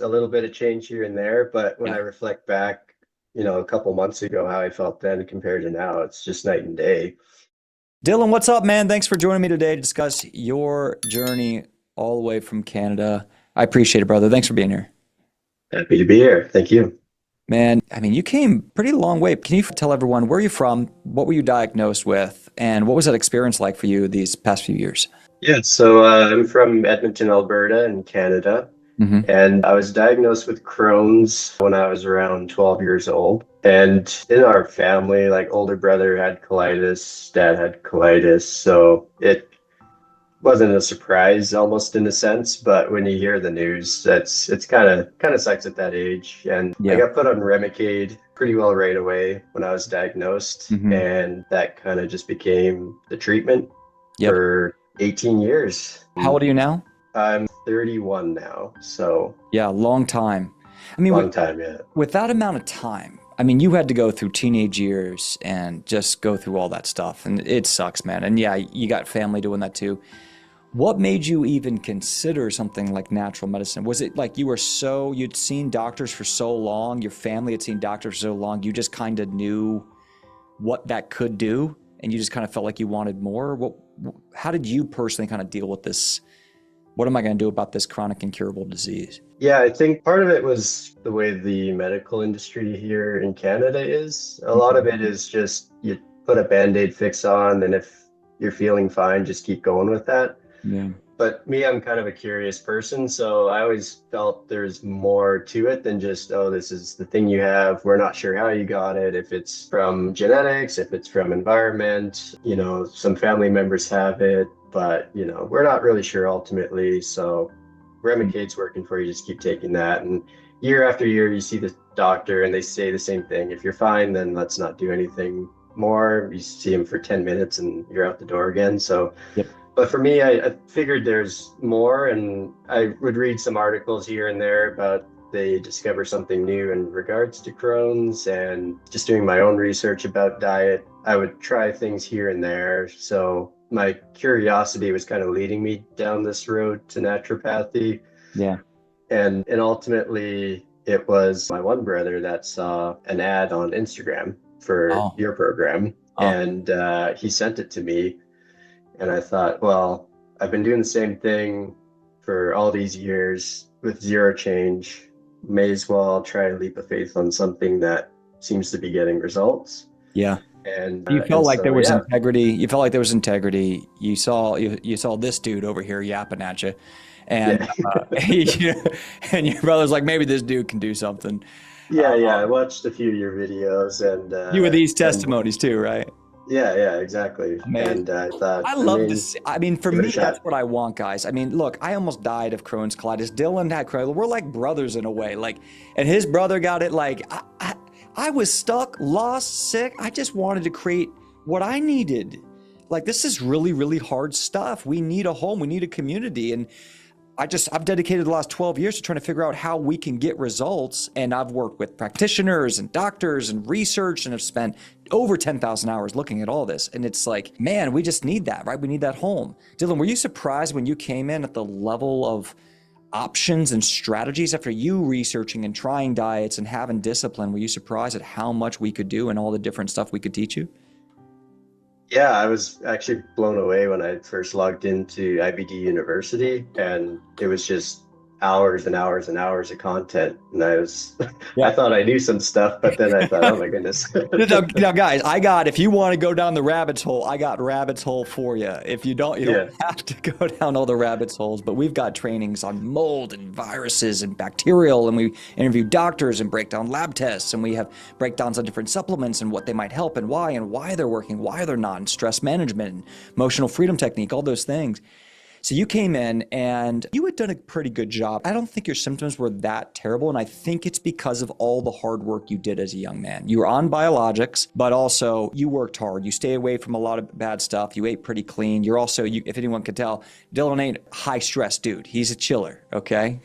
a little bit of change here and there, but when I Yeah. reflect back, a couple months ago, how I felt then compared to now, it's just night and day. Dylan, what's up, man? Thanks for joining me today to discuss your journey all the way from Canada. I appreciate it, brother. Thanks for being here. Happy to be here. Thank you. Man, I mean, you came pretty long way. Can you tell everyone where are you from? What were you diagnosed with? And what was that experience like for you these past few years? Yeah, so I'm from Edmonton, Alberta in Canada, Hmm. and I was diagnosed with Crohn's when I was around 12 years old. And in our family, like older brother had colitis, dad had colitis, so it wasn't a surprise almost in a sense, but when you hear the news, it's kind of sucks at that age. And I Yeah. got put on Remicade pretty well right away when I was diagnosed, Hmm. and that kind of just became the treatment Yep. for 18 years. How old are you now? I'm 31 now, so Yeah, long time. I mean, long time yet. with that amount of time, I mean, you had to go through teenage years and just go through all that stuff. And it sucks, man. And yeah, you got family doing that too. What made you even consider something like natural medicine? Was it like you'd seen doctors for so long, your family had seen doctors for so long, you just kind of knew what that could do and you just kind of felt like you wanted more? How did you personally kind of deal with this? What am I going to do about this chronic incurable disease? Yeah, I think part of it was the way the medical industry here in Canada is. A lot of it is just you put a Band-Aid fix on, and if you're feeling fine, just keep going with that. Yeah. But me, I'm kind of a curious person, so I always felt there's more to it than just, oh, this is the thing you have. We're not sure how you got it, if it's from genetics, if it's from environment. Some family members have it, but we're not really sure ultimately. So Remicades working for you, just keep taking that. And year after year, you see the doctor and they say the same thing. If you're fine, then let's not do anything more. You see him for 10 minutes and you're out the door again. So Yep. but for me, I figured there's more, and I would read some articles here and there about they discover something new in regards to Crohn's, and just doing my own research about diet, I would try things here and there. So my curiosity was kind of leading me down this road to naturopathy, Yeah. and ultimately it was my one brother that saw an ad on Instagram for Oh. your program, Oh. and he sent it to me and I thought, well, I've been doing the same thing for all these years with zero change. May as well try a leap of faith on something that seems to be getting results. Yeah. And You uh, felt and like there so was yeah, integrity. You felt like there was integrity. You saw this dude over here yapping at you, and yeah, and your brother's like, maybe this dude can do something. yeah. I watched a few of your videos You with these and testimonies too, right? yeah, exactly. Amazing. And I thought, I I love mean, this. I mean, for give it a me, that's shot. what I want, guys. I mean, look, I almost died of Crohn's colitis. Dylan had Crohn's. We're like brothers in a way. Like, and his brother got it. Like, I was stuck, lost, sick. I just wanted to create what I needed. Like, this is really, really hard stuff. We need a home. We need a community. And I've dedicated the last 12 years to trying to figure out how we can get results. And I've worked with practitioners and doctors and research and have spent over 10,000 hours looking at all this. And it's like, man, we just need that, right? We need that home. Dylan, were you surprised when you came in at the level of options and strategies after you researching and trying diets and having discipline? Were you surprised at how much we could do and all the different stuff we could teach you? Yeah, I was actually blown away when I first logged into IBD University, and it was just hours and hours and hours of content. And I Yeah. thought I knew some stuff, but then I thought, oh my goodness. Now, guys, if you want to go down the rabbit's hole, I got rabbit's hole for you. If you don't Yeah, have to go down all the rabbit's holes, but we've got trainings on mold and viruses and bacterial, and we interview doctors and break down lab tests, and we have breakdowns on different supplements and what they might help and why they're working, why they're not, and stress management and emotional freedom technique, all those things. So you came in and you had done a pretty good job. I don't think your symptoms were that terrible. And I think it's because of all the hard work you did as a young man. You were on biologics, but also you worked hard. You stayed away from a lot of bad stuff. You ate pretty clean. You're also, if anyone could tell, Dylan ain't a high stress dude. He's a chiller, okay?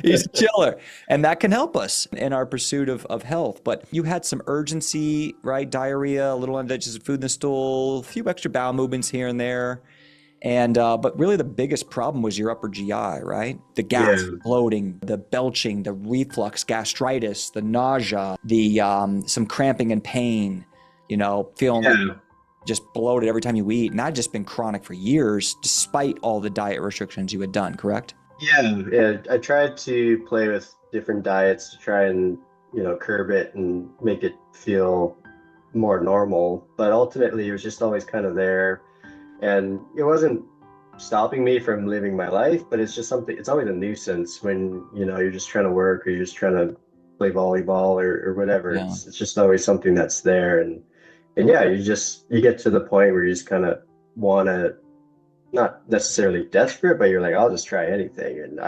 He's a chiller. And that can help us in our pursuit of health. But you had some urgency, right? Diarrhea, a little undigested food in the stool, a few extra bowel movements here and there. And but really the biggest problem was your upper GI, right? The gas, Yeah. bloating, the belching, the reflux, gastritis, the nausea, the some cramping and pain, feeling like Yeah. just bloated every time you eat. And that had just been chronic for years, despite all the diet restrictions you had done, correct? Yeah. Yeah. I tried to play with different diets to try and, curb it and make it feel more normal. But ultimately, it was just always kind of there. And it wasn't stopping me from living my life, but it's just something, it's always a nuisance when, you're just trying to work or you're just trying to play volleyball or whatever. Yeah. It's just always something that's there. And yeah, you get to the point where you just kind of want to, not necessarily desperate, but you're like, I'll just try anything, and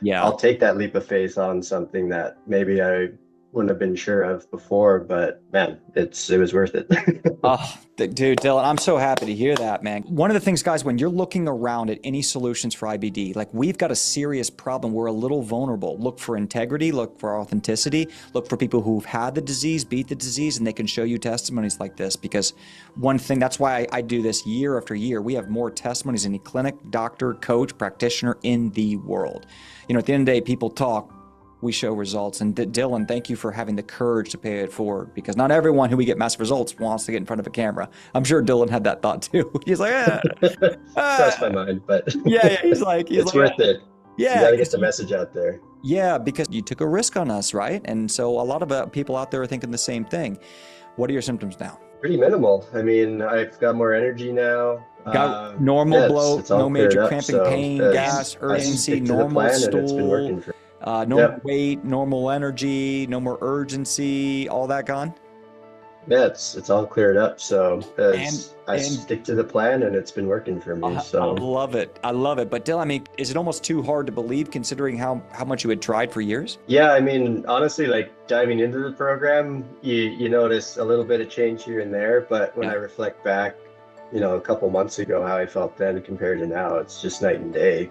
Yeah. I'll take that leap of faith on something that maybe I wouldn't have been sure of before, but man, it was worth it. Oh, dude, Dylan, I'm so happy to hear that, man. One of the things, guys, when you're looking around at any solutions for IBD, like we've got a serious problem. We're a little vulnerable. Look for integrity, look for authenticity, look for people who've had the disease, beat the disease, and they can show you testimonies like this. Because one thing, that's why I do this year after year. We have more testimonies than any clinic, doctor, coach, practitioner in the world. At the end of the day, people talk, we show results. And Dylan, thank you for having the courage to pay it forward, because not everyone who we get massive results wants to get in front of a camera. I'm sure Dylan had that thought too. He's like, Crossed my mind, but yeah, he's it's like, worth it. You yeah, got to get the message out there. yeah, because you took a risk on us, right? And so a lot of people out there are thinking the same thing. What are your symptoms now? Pretty minimal. I mean, I've got more energy now. Got normal Yeah, bloat, it's all no major cleared up. cramping, So pain, gas, I urgency, stick to the normal plan, and it's been stool, working for. normal Yep. weight, normal energy, no more urgency, all that gone? Yeah, it's all cleared up. So And as I and stick to the plan, and it's been working for me. I So love it. I love it. But Dylan, I mean, is it almost too hard to believe considering how much you had tried for years? yeah, I mean, honestly, like diving into the program, you notice a little bit of change here and there, but when Yeah. I reflect back, a couple months ago, how I felt then compared to now, it's just night and day. And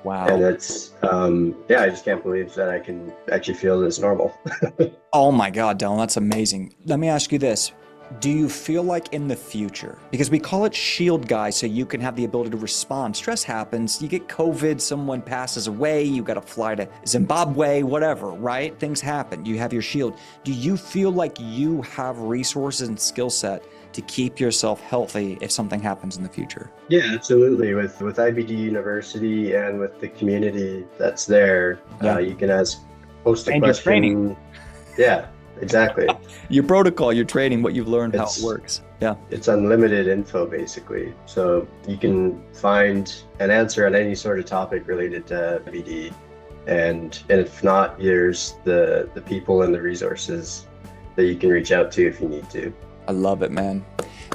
Wow. it's yeah, I just can't believe that I can actually feel this normal. Oh my God, Dylan, that's amazing. Let me ask you this. Do you feel like in the future, because we call it S.H.I.E.L.D, guys, so you can have the ability to respond. Stress happens, you get COVID, someone passes away, you got to fly to Zimbabwe, whatever, right? Things happen. You have your S.H.I.E.L.D. Do you feel like you have resources and skill set to keep yourself healthy if something happens in the future? Yeah, absolutely. With IBD University and with the community that's there, Yeah. you can post a And your training. question. Yeah, exactly. Your protocol, your training, what you've learned, how it It's works. Yeah. it's unlimited info basically. So you can find an answer on any sort of topic related to IBD. And if not, there's the people and the resources that you can reach out to if you need to. I love it, man.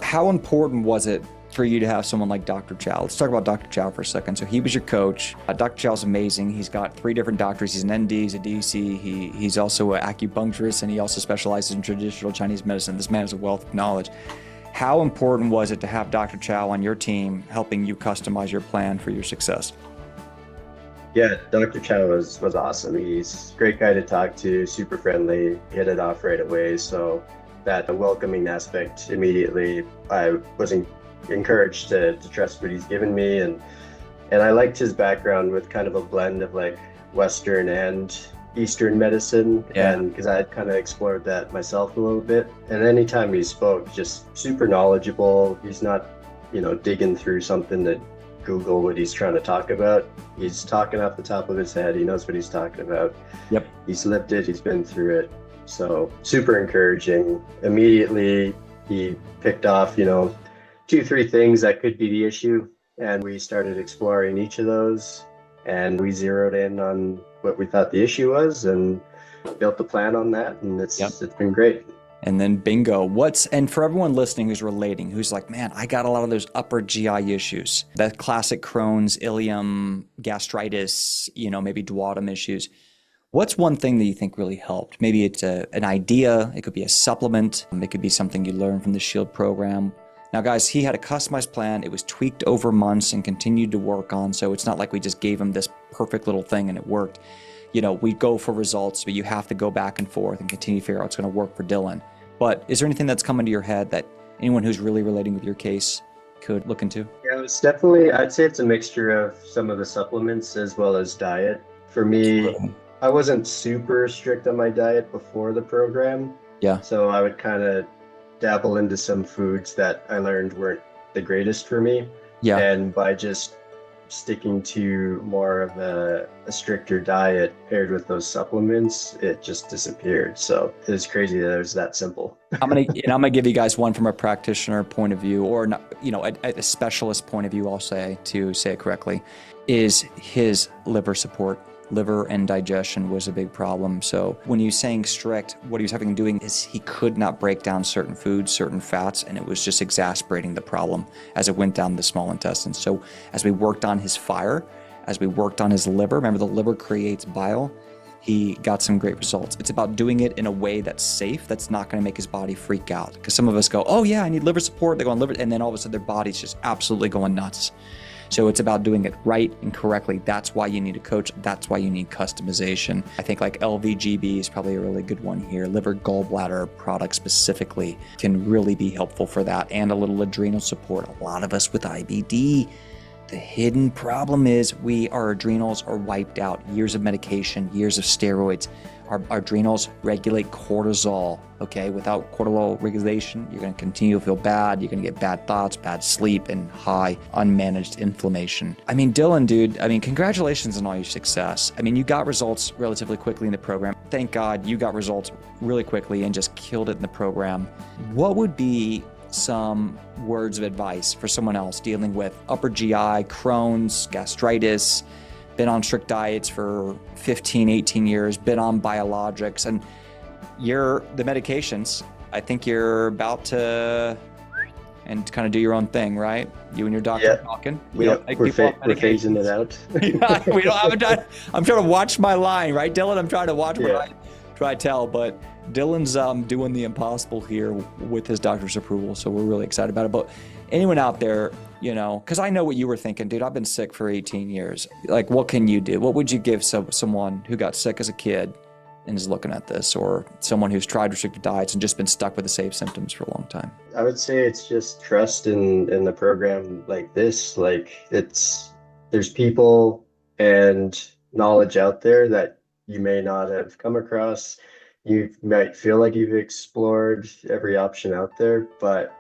How important was it for you to have someone like Dr. Chao? Let's talk about Dr. Chao for a second. So he was your coach. Dr. Chao's amazing. He's got 3 different doctors. He's an ND, he's a DC. He's also an acupuncturist, and he also specializes in traditional Chinese medicine. This man has a wealth of knowledge. How important was it to have Dr. Chao on your team helping you customize your plan for your success? Yeah, Dr. Chao was awesome. He's a great guy to talk to, super friendly, hit it off right away. So that welcoming aspect immediately, I was encouraged to trust what he's given me. And I liked his background with kind of a blend of like Western and Eastern medicine. Yeah. And because I had kind of explored that myself a little bit. And anytime he spoke, just super knowledgeable. He's not, digging through something to Google what he's trying to talk about. He's talking off the top of his head. He knows what he's talking about. Yep. He's lived it. He's been through it. So super encouraging. Immediately, he picked off, 2-3 things that could be the issue. And we started exploring each of those. And we zeroed in on what we thought the issue was and built the plan on that. And it's been great. And then bingo. And for everyone listening who's relating, who's like, man, I got a lot of those upper GI issues, that classic Crohn's, ileum, gastritis, maybe duodenum issues. What's one thing that you think really helped? Maybe it's an idea, it could be a supplement, it could be something you learned from the S.H.I.E.L.D program. Now, guys, he had a customized plan. It was tweaked over months and continued to work on. So it's not like we just gave him this perfect little thing and it worked. We go for results, but you have to go back and forth and continue to figure out what's going to work for Dylan. But is there anything that's come into your head that anyone who's really relating with your case could look into? Yeah, was definitely, I'd say it's a mixture of some of the supplements as well as diet. For me, Absolutely. I wasn't super strict on my diet before the program, Yeah. so I would kind of dabble into some foods that I learned weren't the greatest for me. Yeah. And by just sticking to more of a stricter diet paired with those supplements, it just disappeared. So it was crazy that it was that simple. I'm gonna give you guys one from a practitioner point of view, or not, a specialist point of view. I'll say to say it correctly, is his liver support. Liver and digestion was a big problem. So when you're saying strict, what he was having doing is he could not break down certain foods, certain fats, and it was just exasperating the problem as it went down the small intestine. So as we worked on his fire, as we worked on his liver, remember the liver creates bile, he got some great results. It's about doing it in a way that's safe, that's not going to make his body freak out. Because some of us go, oh yeah, I need liver support. They go on liver, and then all of a sudden their body's just absolutely going nuts. So it's about doing it right and correctly. That's why you need a coach. That's why you need customization. I think like LVGB is probably a really good one here. Liver gallbladder product specifically can really be helpful for that, and a little adrenal support. A lot of us with IBD, the hidden problem is our adrenals are wiped out. Years of medication, years of steroids. Our adrenals regulate cortisol, okay? Without cortisol regulation, you're gonna continue to feel bad. You're gonna get bad thoughts, bad sleep, and high unmanaged inflammation. I mean, Dylan, dude, congratulations on all your success. You got results relatively quickly in the program. Thank God you got results really quickly and just killed it in the program. What would be some words of advice for someone else dealing with upper GI, Crohn's, gastritis, been on strict diets for 15, 18 years, been on biologics, and the medications, I think you're about to and kind of do your own thing, right? You and your doctor talking. We don't take people off medications. We're phasing it out. Yeah, we don't have time. I'm trying to watch my line, right, Dylan? I'm trying to watch my line. Try to tell, but Dylan's doing the impossible here with his doctor's approval, so we're really excited about it. But anyone out there, because I know what you were thinking, dude, I've been sick for 18 years. Like, what can you do? What would you give someone who got sick as a kid and is looking at this, or someone who's tried restricted diets and just been stuck with the same symptoms for a long time? I would say it's just trust in the program like this. Like, there's people and knowledge out there that you may not have come across. You might feel like you've explored every option out there, but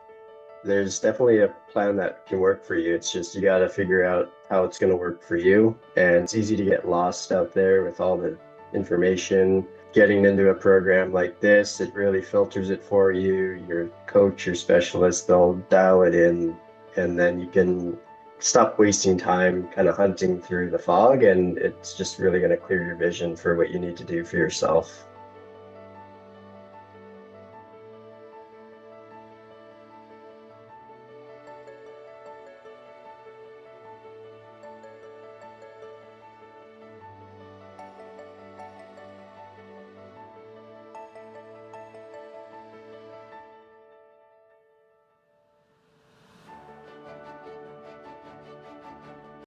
there's definitely a plan that can work for you. It's just you got to figure out how it's going to work for you. And it's easy to get lost out there with all the information. Getting into a program like this, it really filters it for you. Your coach, your specialist, they'll dial it in, and then you can stop wasting time kind of hunting through the fog, and it's just really going to clear your vision for what you need to do for yourself.